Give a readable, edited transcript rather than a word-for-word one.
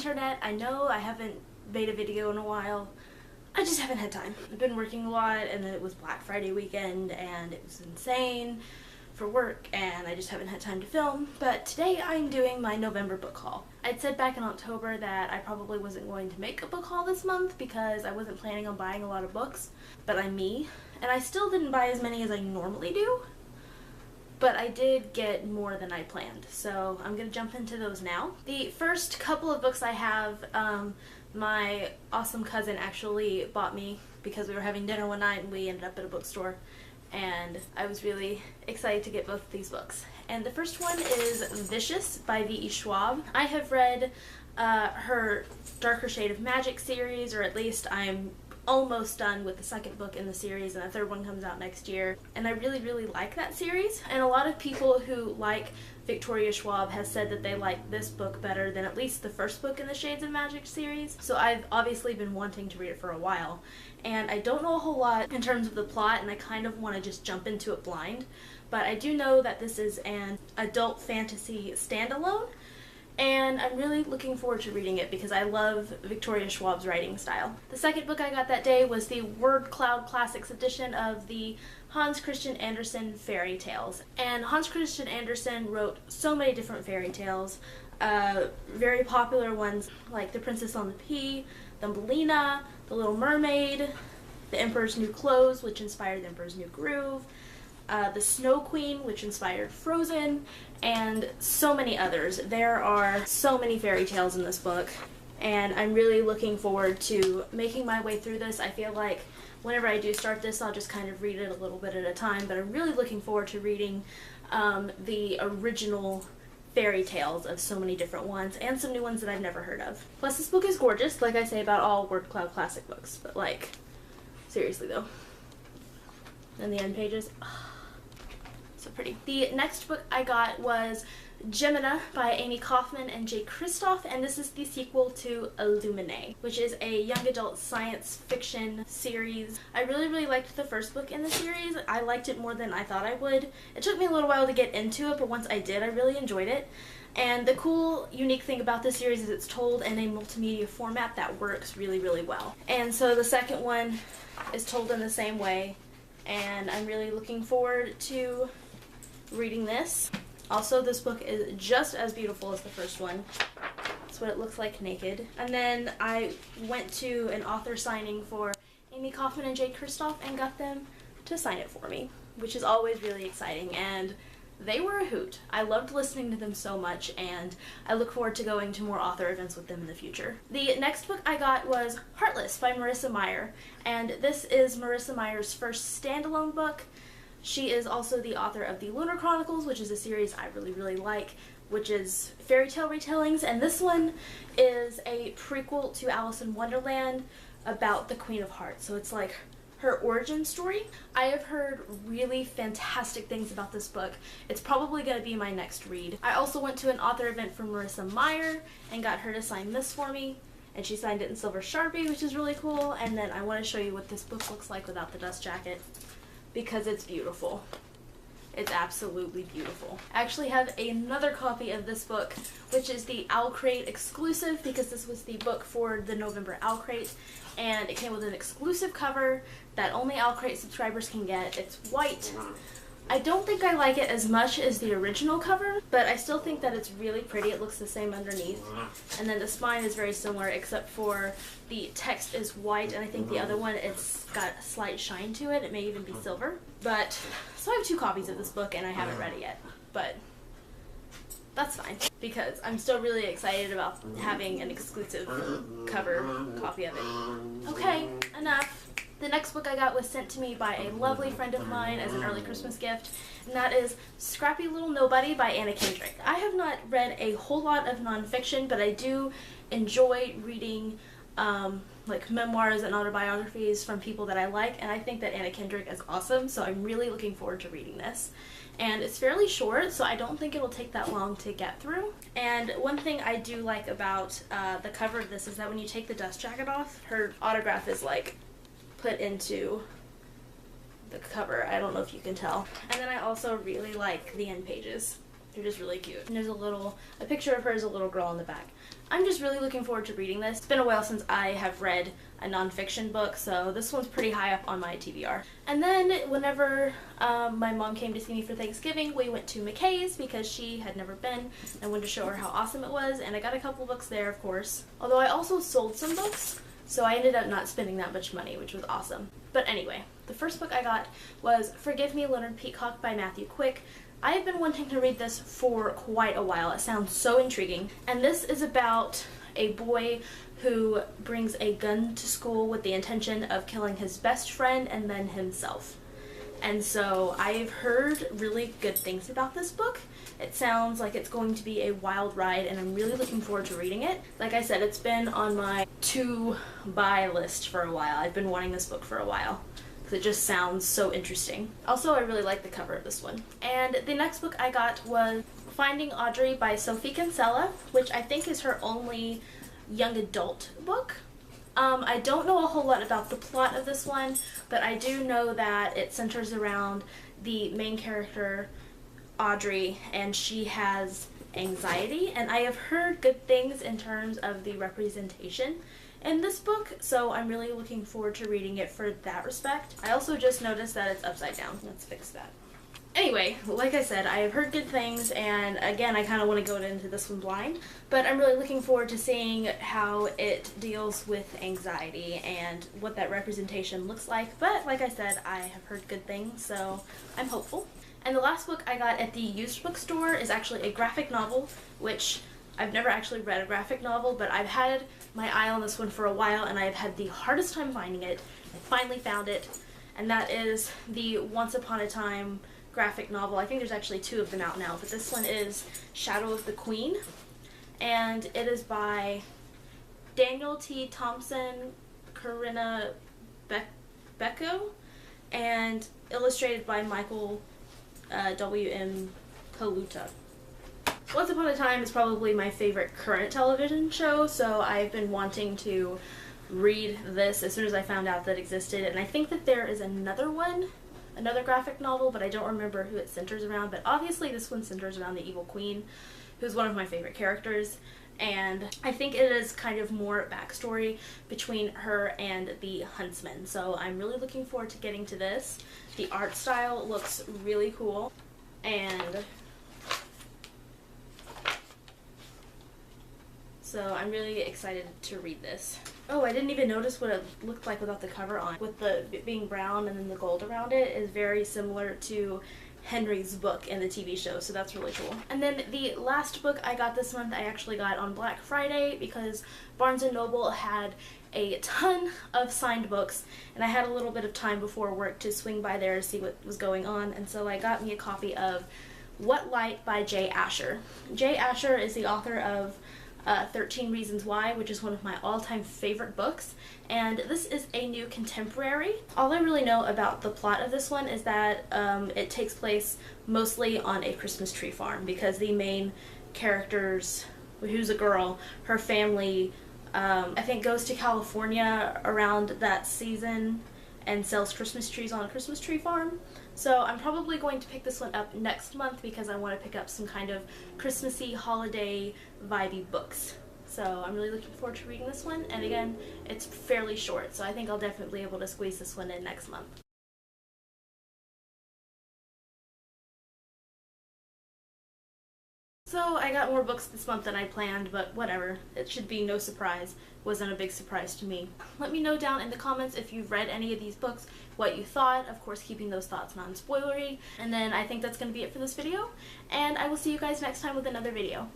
internet. I know I haven't made a video in a while. I just haven't had time. I've been working a lot, and then it was Black Friday weekend, and it was insane for work, and I just haven't had time to film. But today I'm doing my November book haul. I'd said back in October that I probably wasn't going to make a book haul this month because I wasn't planning on buying a lot of books, but I'm me, and I still didn't buy as many as I normally do. But I did get more than I planned, so I'm gonna jump into those now. The first couple of books I have, my awesome cousin actually bought me because we were having dinner one night and we ended up at a bookstore, and I was really excited to get both of these books. And the first one is Vicious by V.E. Schwab. I have read her Darker Shade of Magic series, or at least I'm almost done with the second book in the series, and the third one comes out next year, and I really like that series. And a lot of people who like Victoria Schwab has said that they like this book better than at least the first book in the Shades of Magic series, so I've obviously been wanting to read it for a while, and I don't know a whole lot in terms of the plot, and I kind of want to just jump into it blind, but I do know that this is an adult fantasy standalone, and I'm really looking forward to reading it because I love Victoria Schwab's writing style. The second book I got that day was the Word Cloud Classics edition of the Hans Christian Andersen fairy tales. And Hans Christian Andersen wrote so many different fairy tales, very popular ones like The Princess on the Pea, Thumbelina, The Little Mermaid, The Emperor's New Clothes, which inspired The Emperor's New Groove, The Snow Queen, which inspired Frozen, and so many others. There are so many fairy tales in this book, and I'm really looking forward to making my way through this. I feel like whenever I do start this, I'll just kind of read it a little bit at a time, but I'm really looking forward to reading the original fairy tales of so many different ones, and some new ones that I've never heard of. Plus, this book is gorgeous, like I say about all Word Cloud Classic books, but like, seriously though. And the end pages, so pretty. The next book I got was Gemina by Amy Kaufman and Jay Kristoff, and this is the sequel to Illuminae, which is a young adult science fiction series. I really liked the first book in the series. I liked it more than I thought I would. It took me a little while to get into it, but once I did, I really enjoyed it. And the cool, unique thing about this series is it's told in a multimedia format that works really well. And so the second one is told in the same way, and I'm really looking forward to reading this. Also, this book is just as beautiful as the first one. That's what it looks like naked. And then I went to an author signing for Amy Kaufman and Jay Kristoff and got them to sign it for me, which is always really exciting, and they were a hoot. I loved listening to them so much, and I look forward to going to more author events with them in the future. The next book I got was Heartless by Marissa Meyer, and this is Marissa Meyer's first standalone book. She is also the author of the Lunar Chronicles, which is a series I really like, which is fairy tale retellings, and this one is a prequel to Alice in Wonderland about the Queen of Hearts, so it's like her origin story. I have heard really fantastic things about this book. It's probably going to be my next read. I also went to an author event for Marissa Meyer and got her to sign this for me, and she signed it in silver Sharpie, which is really cool. And then I want to show you what this book looks like without the dust jacket, because it's beautiful. It's absolutely beautiful. I actually have another copy of this book, which is the Owl Crate exclusive, because this was the book for the November Owl Crate, and it came with an exclusive cover that only Owl Crate subscribers can get. It's white. I don't think I like it as much as the original cover, but I still think that it's really pretty. It looks the same underneath. And then the spine is very similar, except for the text is white, and I think the other one, it's got a slight shine to it. It may even be silver. But, so I have 2 copies of this book, and I haven't read it yet. But that's fine, because I'm still really excited about having an exclusive cover copy of it. Okay, enough. The next book I got was sent to me by a lovely friend of mine as an early Christmas gift, and that is Scrappy Little Nobody by Anna Kendrick. I have not read a whole lot of nonfiction, but I do enjoy reading like memoirs and autobiographies from people that I like, and I think that Anna Kendrick is awesome, so I'm really looking forward to reading this. And it's fairly short, so I don't think it'll take that long to get through. And one thing I do like about the cover of this is that when you take the dust jacket off, her autograph is like put into the cover. I don't know if you can tell. And then I also really like the end pages. They're just really cute. And there's a picture of her as a little girl on the back. I'm just really looking forward to reading this. It's been a while since I have read a nonfiction book, so this one's pretty high up on my TBR. And then whenever my mom came to see me for Thanksgiving, we went to McKay's because she had never been. I wanted to show her how awesome it was, and I got a couple books there, of course. Although I also sold some books, so I ended up not spending that much money, which was awesome. But anyway, the first book I got was Forgive Me, Leonard Peacock by Matthew Quick. I have been wanting to read this for quite a while. It sounds so intriguing. And this is about a boy who brings a gun to school with the intention of killing his best friend and then himself. And so I've heard really good things about this book. It sounds like it's going to be a wild ride, and I'm really looking forward to reading it. Like I said, it's been on my to-buy list for a while. I've been wanting this book for a while. It just sounds so interesting. Also, I really like the cover of this one. And the next book I got was Finding Audrey by Sophie Kinsella, which I think is her only young adult book. I don't know a whole lot about the plot of this one, but I do know that it centers around the main character, Audrey, and she has anxiety, and I have heard good things in terms of the representation in this book, so I'm really looking forward to reading it for that respect. I also just noticed that it's upside down. Let's fix that. Anyway, like I said, I have heard good things, and again, I kind of want to go into this one blind, but I'm really looking forward to seeing how it deals with anxiety and what that representation looks like. But like I said, I have heard good things, so I'm hopeful. And the last book I got at the used bookstore is actually a graphic novel, which I've never actually read a graphic novel, but I've had my eye on this one for a while, and I've had the hardest time finding it. I finally found it, and that is the Once Upon a Time graphic novel. I think there's actually 2 of them out now, but this one is Shadow of the Queen, and it is by Daniel T. Thompson, Corinna Becko, and illustrated by Michael W.M. Kaluta. Once Upon a Time is probably my favorite current television show, so I've been wanting to read this as soon as I found out that it existed, and I think that there is another graphic novel, but I don't remember who it centers around, but obviously this one centers around the evil queen, who's one of my favorite characters, and I think it is kind of more backstory between her and the huntsman, so I'm really looking forward to getting to this. The art style looks really cool, and so I'm really excited to read this. Oh, I didn't even notice what it looked like without the cover on. With the being brown and then the gold around it is very similar to Henry's book in the TV show, so that's really cool. And then the last book I got this month I actually got on Black Friday because Barnes & Noble had a ton of signed books, and I had a little bit of time before work to swing by there to see what was going on, and so I got me a copy of What Light by Jay Asher. Jay Asher is the author of 13 Reasons Why, which is one of my all-time favorite books, and this is a new contemporary. All I really know about the plot of this one is that it takes place mostly on a Christmas tree farm, because the main characters, who's a girl, her family, I think goes to California around that season and sells Christmas trees on a Christmas tree farm. So I'm probably going to pick this one up next month because I want to pick up some kind of Christmassy, holiday, vibey books. So I'm really looking forward to reading this one, and again, it's fairly short, so I think I'll definitely be able to squeeze this one in next month. So I got more books this month than I planned, but whatever. It should be no surprise. Wasn't a big surprise to me. Let me know down in the comments if you've read any of these books, what you thought, of course keeping those thoughts non-spoilery. And then I think that's going to be it for this video, and I will see you guys next time with another video.